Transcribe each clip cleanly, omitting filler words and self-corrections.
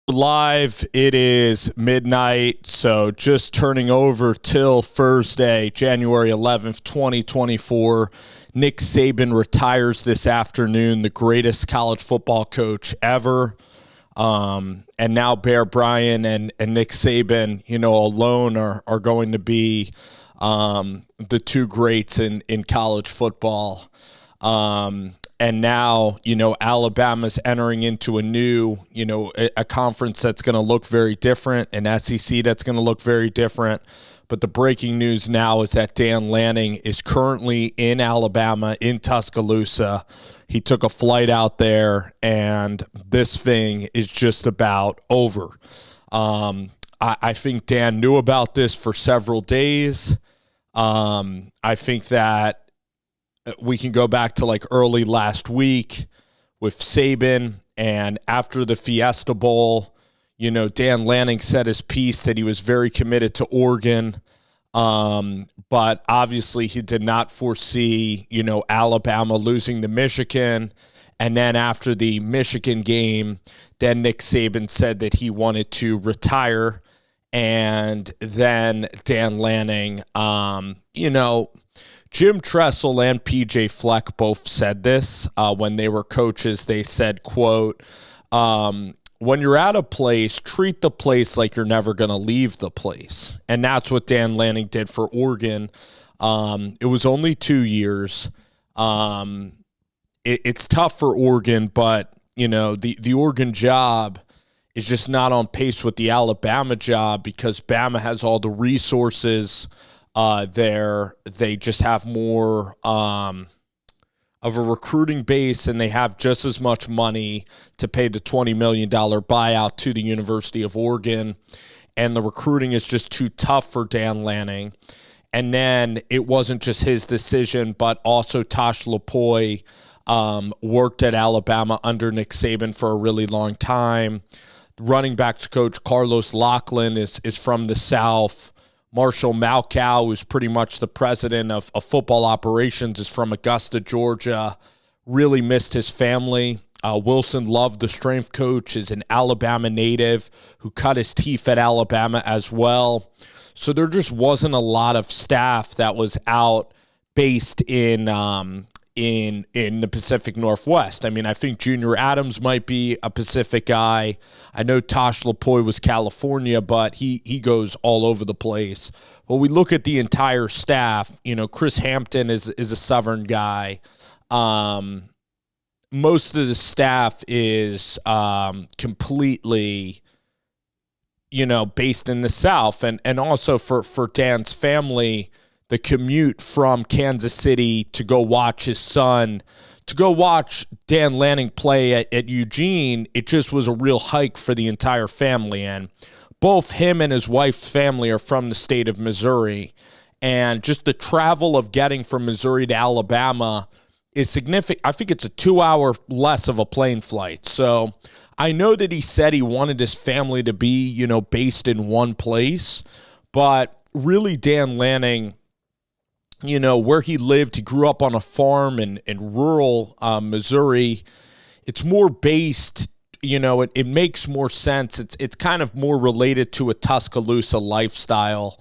Live, it is midnight, so just turning over till Thursday, January 11th, 2024. Nick Saban retires this afternoon, the greatest college football coach ever. And now Bear Bryant and Nick Saban, alone are going to be the two greats in college football. And now, Alabama's entering into a new, a conference that's going to look very different, an SEC that's going to look very different. But the breaking news now is that Dan Lanning is currently in Alabama, in Tuscaloosa. He took a flight out there, and this thing is just about over. I think Dan knew about this for several days. I think that we can go back to like early last week with Saban, and after the Fiesta Bowl, Dan Lanning said his piece that he was very committed to Oregon, but obviously he did not foresee, Alabama losing to Michigan. And then after the Michigan game, then Nick Saban said that he wanted to retire. And then Dan Lanning, Jim Tressel and P.J. Fleck both said this when they were coaches. They said, quote, when you're at a place, treat the place like you're never going to leave the place. And that's what Dan Lanning did for Oregon. It was only 2 years. It's tough for Oregon, but, the Oregon job is just not on pace with the Alabama job because Bama has all the resources there. They just have more of a recruiting base, and they have just as much money to pay the $20 million buyout to the University of Oregon, and the recruiting is just too tough for Dan Lanning. And then it wasn't just his decision, but also Tosh Lupoi worked at Alabama under Nick Saban for a really long time. Running backs coach Carlos Lachlan is from the South. Marshall Malkow, who's pretty much the president of football operations, is from Augusta, Georgia. Really missed his family. Wilson Love, the strength coach, is an Alabama native who cut his teeth at Alabama as well. So there just wasn't a lot of staff that was out based in the Pacific Northwest. I mean, I think Junior Adams might be a Pacific guy. I know Tosh Lupoi was California, but he goes all over the place. When we look at the entire staff, Chris Hampton is a Southern guy. Most of the staff is completely, based in the South. And also for Dan's family, the commute from Kansas City to go watch his son, to go watch Dan Lanning play at Eugene, it just was a real hike for the entire family. And both him and his wife's family are from the state of Missouri. And just the travel of getting from Missouri to Alabama is significant. I think it's a 2-hour less of a plane flight. So I know that he said he wanted his family to be, based in one place. But really, Dan Lanning, where he lived, he grew up on a farm in rural Missouri. It's more based, it makes more sense. It's kind of more related to a Tuscaloosa lifestyle.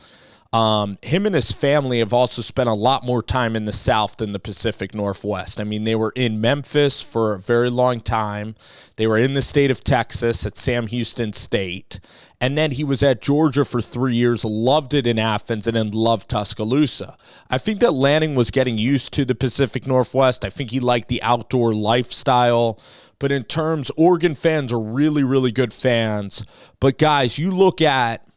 Him and his family have also spent a lot more time in the South than the Pacific Northwest. I mean, they were in Memphis for a very long time. They were in the state of Texas at Sam Houston State. And then he was at Georgia for 3 years, loved it in Athens, and then loved Tuscaloosa. I think that Lanning was getting used to the Pacific Northwest. I think he liked the outdoor lifestyle. But in terms, Oregon fans are really, really good fans. But guys, you look at,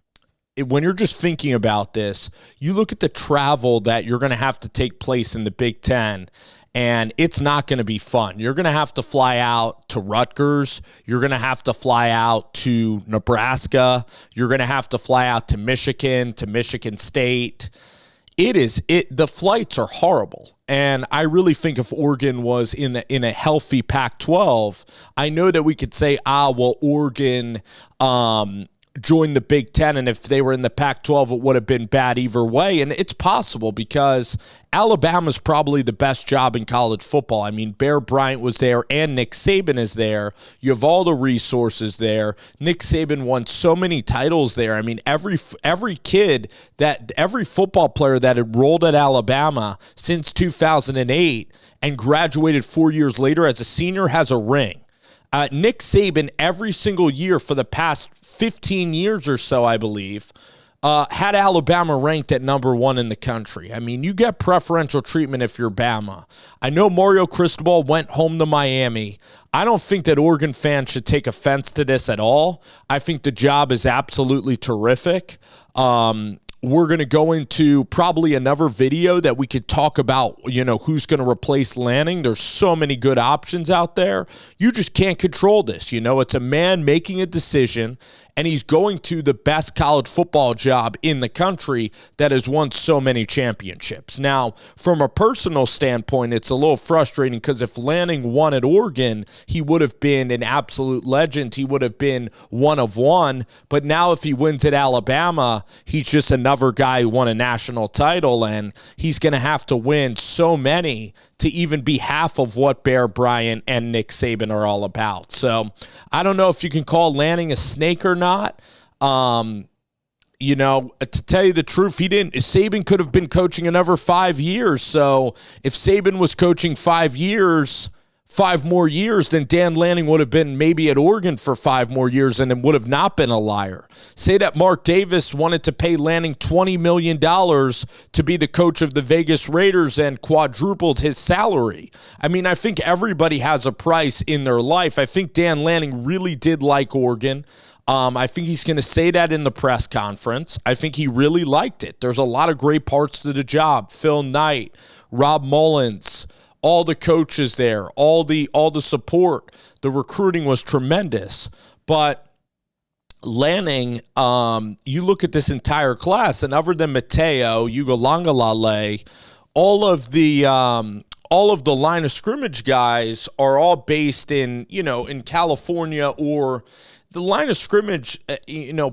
when you're just thinking about this, you look at the travel that you're going to have to take place in the Big Ten, and it's not going to be fun. You're going to have to fly out to Rutgers. You're going to have to fly out to Nebraska. You're going to have to fly out to Michigan State. The flights are horrible. And I really think if Oregon was in a healthy Pac-12, I know that we could say, Oregon, join the Big Ten, and if they were in the Pac-12, it would have been bad either way. And it's possible because Alabama's probably the best job in college football. I mean, Bear Bryant was there and Nick Saban is there. You have all the resources there. Nick Saban won so many titles there. I mean, every football player that enrolled at Alabama since 2008 and graduated 4 years later as a senior has a ring. Nick Saban, every single year for the past 15 years or so, I believe, had Alabama ranked at number 1 in the country. I mean, you get preferential treatment if you're Bama. I know Mario Cristobal went home to Miami. I don't think that Oregon fans should take offense to this at all. I think the job is absolutely terrific. We're going to go into probably another video that we could talk about, who's going to replace Lanning. There's so many good options out there. You just can't control this. It's a man making a decision, and he's going to the best college football job in the country that has won so many championships. Now, from a personal standpoint, it's a little frustrating because if Lanning won at Oregon, he would have been an absolute legend. He would have been one of one. But now if he wins at Alabama, he's just another guy who won a national title, and he's going to have to win so many to even be half of what Bear Bryant and Nick Saban are all about. So I don't know if you can call Lanning a snake or not. To tell you the truth, Saban could have been coaching another 5 years. So if Saban was coaching 5 more years, then Dan Lanning would have been maybe at Oregon for 5 more years and it would have not been a liar. Say that Mark Davis wanted to pay Lanning $20 million to be the coach of the Vegas Raiders and quadrupled his salary. I mean, I think everybody has a price in their life. I think Dan Lanning really did like Oregon. I think he's going to say that in the press conference. I think he really liked it. There's a lot of great parts to the job. Phil Knight, Rob Mullins, all the coaches there, all the support. The recruiting was tremendous. But Lanning, you look at this entire class, and other than Mateo, Ugalangalale, all of the line of scrimmage guys are all based in California, or the line of scrimmage,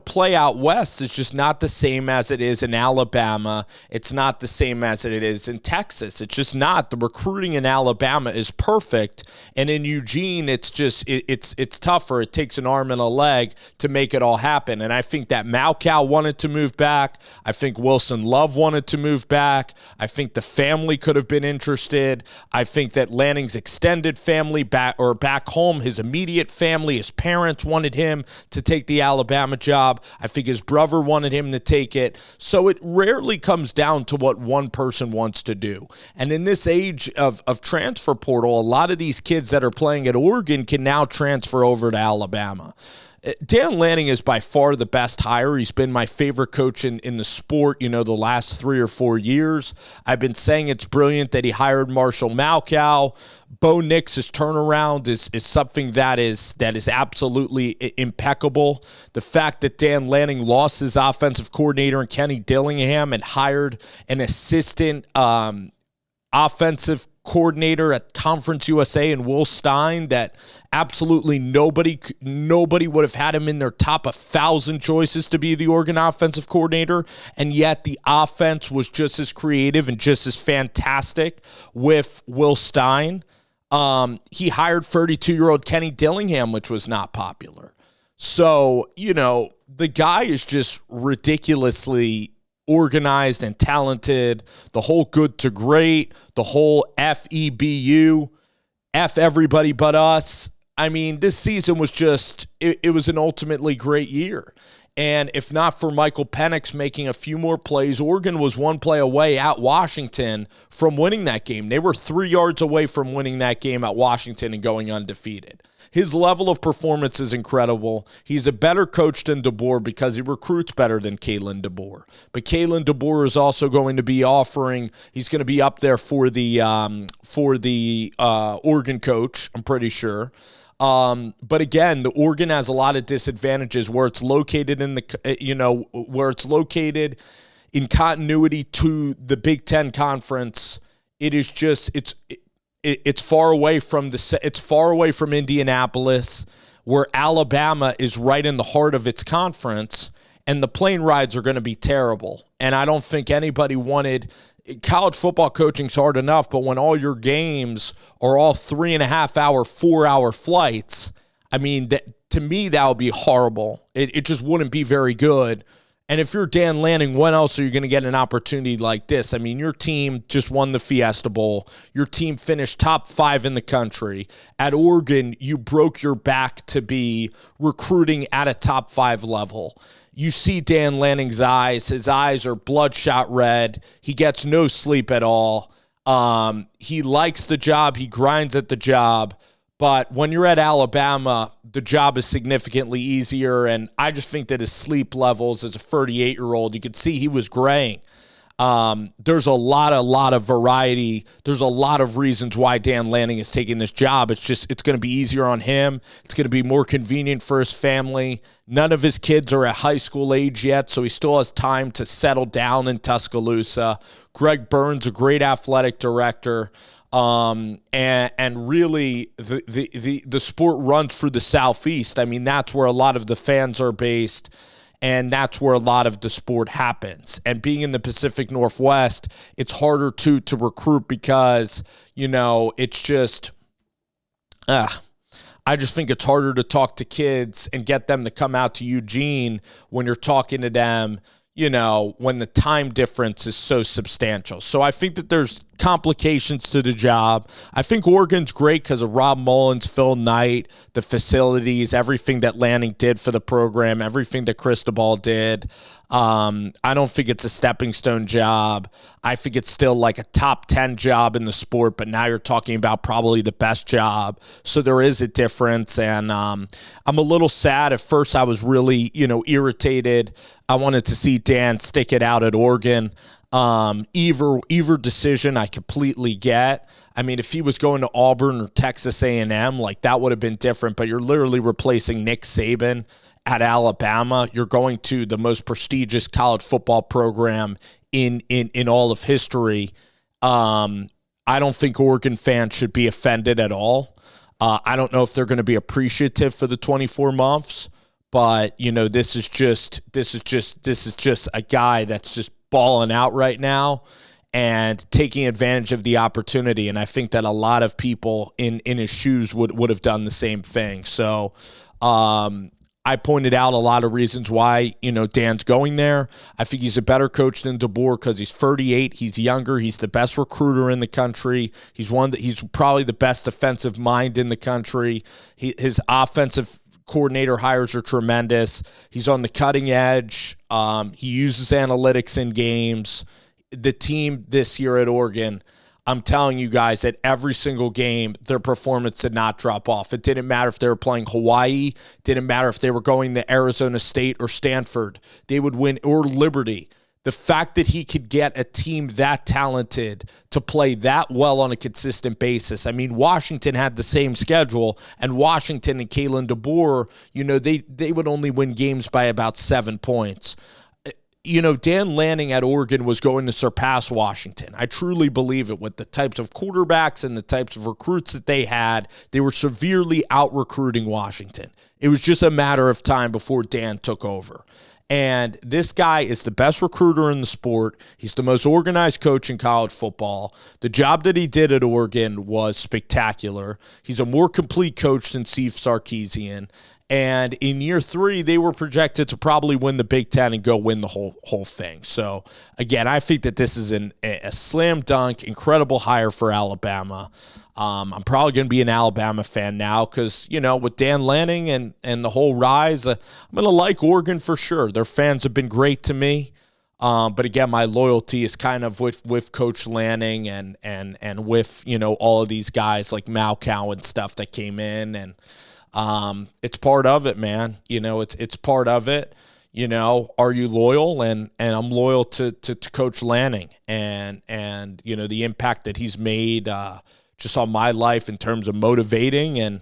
play out west is just not the same as it is in Alabama. It's not the same as it is in Texas. It's just not. The recruiting in Alabama is perfect, and in Eugene, it's just it's tougher. It takes an arm and a leg to make it all happen. And I think that Malcow wanted to move back. I think Wilson Love wanted to move back. I think the family could have been interested. I think that Lanning's extended family back home, his immediate family, his parents wanted him to take the Alabama job. I think his brother wanted him to take it. So it rarely comes down to what one person wants to do. And in this age of transfer portal, a lot of these kids that are playing at Oregon can now transfer over to Alabama. Dan Lanning is by far the best hire. He's been my favorite coach in the sport, the last 3 or 4 years. I've been saying it's brilliant that he hired Marshall Malcow. Bo Nix's turnaround is something that is absolutely impeccable. The fact that Dan Lanning lost his offensive coordinator in Kenny Dillingham and hired an assistant offensive coordinator at Conference USA and Will Stein, that absolutely nobody would have had him in their top 1,000 choices to be the Oregon offensive coordinator, and yet the offense was just as creative and just as fantastic with Will Stein. He hired 32-year-old Kenny Dillingham, which was not popular. So, the guy is just ridiculously organized and talented. The whole good to great, the whole FEBU, F everybody but us. I mean, this season was just, it was an ultimately great year. And if not for Michael Penix making a few more plays, Oregon was one play away at Washington from winning that game. They were 3 yards away from winning that game at Washington and going undefeated. His level of performance is incredible. He's a better coach than DeBoer because he recruits better than Kalen DeBoer. But Kalen DeBoer is also going to be he's going to be up there for the Oregon coach, I'm pretty sure. But again, the Oregon has a lot of disadvantages where it's located where it's located in continuity to the Big Ten Conference. It is just, it's far away from Indianapolis. where Alabama is right in the heart of its conference, and the plane rides are going to be terrible. And I don't think anybody wanted – college football coaching's hard enough, but when all your games are all 3.5-hour, 4-hour flights, I mean, to me, that would be horrible. It just wouldn't be very good. And if you're Dan Lanning, when else are you going to get an opportunity like this? I mean, your team just won the Fiesta Bowl. Your team finished top 5 in the country. At Oregon, you broke your back to be recruiting at a top 5 level. You see Dan Lanning's eyes. His eyes are bloodshot red. He gets no sleep at all. He likes the job. He grinds at the job. But when you're at Alabama, the job is significantly easier, and I just think that his sleep levels as a 38-year-old, you could see he was graying. There's a lot of variety. There's a lot of reasons why Dan Lanning is taking this job. It's going to be easier on him. It's going to be more convenient for his family. None of his kids are at high school age yet, so he still has time to settle down in Tuscaloosa. Greg Burns, a great athletic director. And really the sport runs through the Southeast. I mean, that's where a lot of the fans are based, and that's where a lot of the sport happens. And being in the Pacific Northwest, it's harder to recruit because, it's just I just think it's harder to talk to kids and get them to come out to Eugene when you're talking to them, when the time difference is so substantial. So I think that there's complications to the job. I think Oregon's great because of Rob Mullins, Phil Knight, the facilities, everything that Lanning did for the program, everything that Cristobal did. I don't think it's a stepping stone job. I think it's still like a top 10 job in the sport, but now you're talking about probably the best job. So there is a difference, and I'm a little sad. At first I was really, irritated. I wanted to see Dan stick it out at Oregon. Either decision I completely get. I mean, if he was going to Auburn or Texas A&M, like that would have been different, but you're literally replacing Nick Saban at Alabama. You're going to the most prestigious college football program in all of history. I don't think Oregon fans should be offended at all. I don't know if they're going to be appreciative for the 24 months, but this is just a guy that's just balling out right now and taking advantage of the opportunity. And I think that a lot of people in his shoes would have done the same thing. So I pointed out a lot of reasons why, Dan's going there. I think he's a better coach than DeBoer because he's 38. He's younger. He's the best recruiter in the country. He's probably the best offensive mind in the country. His offensive coordinator hires are tremendous. He's on the cutting edge. He uses analytics in games. The team this year at Oregon, I'm telling you guys, at every single game, their performance did not drop off. It didn't matter if they were playing Hawaii. Didn't matter if they were going to Arizona State or Stanford. They would win, or Liberty. The fact that he could get a team that talented to play that well on a consistent basis. I mean, Washington had the same schedule, and Washington and Kalen DeBoer, they would only win games by about 7 points. Dan Lanning at Oregon was going to surpass Washington. I truly believe it with the types of quarterbacks and the types of recruits that they had. They were severely out-recruiting Washington. It was just a matter of time before Dan took over. And this guy is the best recruiter in the sport. He's the most organized coach in college football. The job that he did at Oregon was spectacular. He's a more complete coach than Steve Sarkisian. And in year 3, they were projected to probably win the Big Ten and go win the whole thing. So, again, I think that this is a slam dunk, incredible hire for Alabama. I'm probably going to be an Alabama fan now because, with Dan Lanning and the whole rise, I'm going to like Oregon for sure. Their fans have been great to me. But again, my loyalty is kind of with Coach Lanning and with, all of these guys like Malcow and stuff that came in, and it's part of it, man. It's part of it. Are you loyal? And I'm loyal to Coach Lanning and the impact that he's made just on my life in terms of motivating, and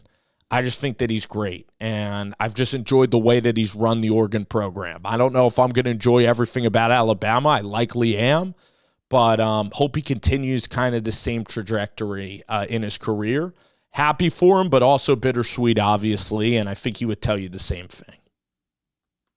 I just think that he's great. And I've just enjoyed the way that he's run the Oregon program. I don't know if I'm going to enjoy everything about Alabama. I likely am, but hope he continues kind of the same trajectory in his career. happy for him, but also bittersweet, obviously, and I think he would tell you the same thing.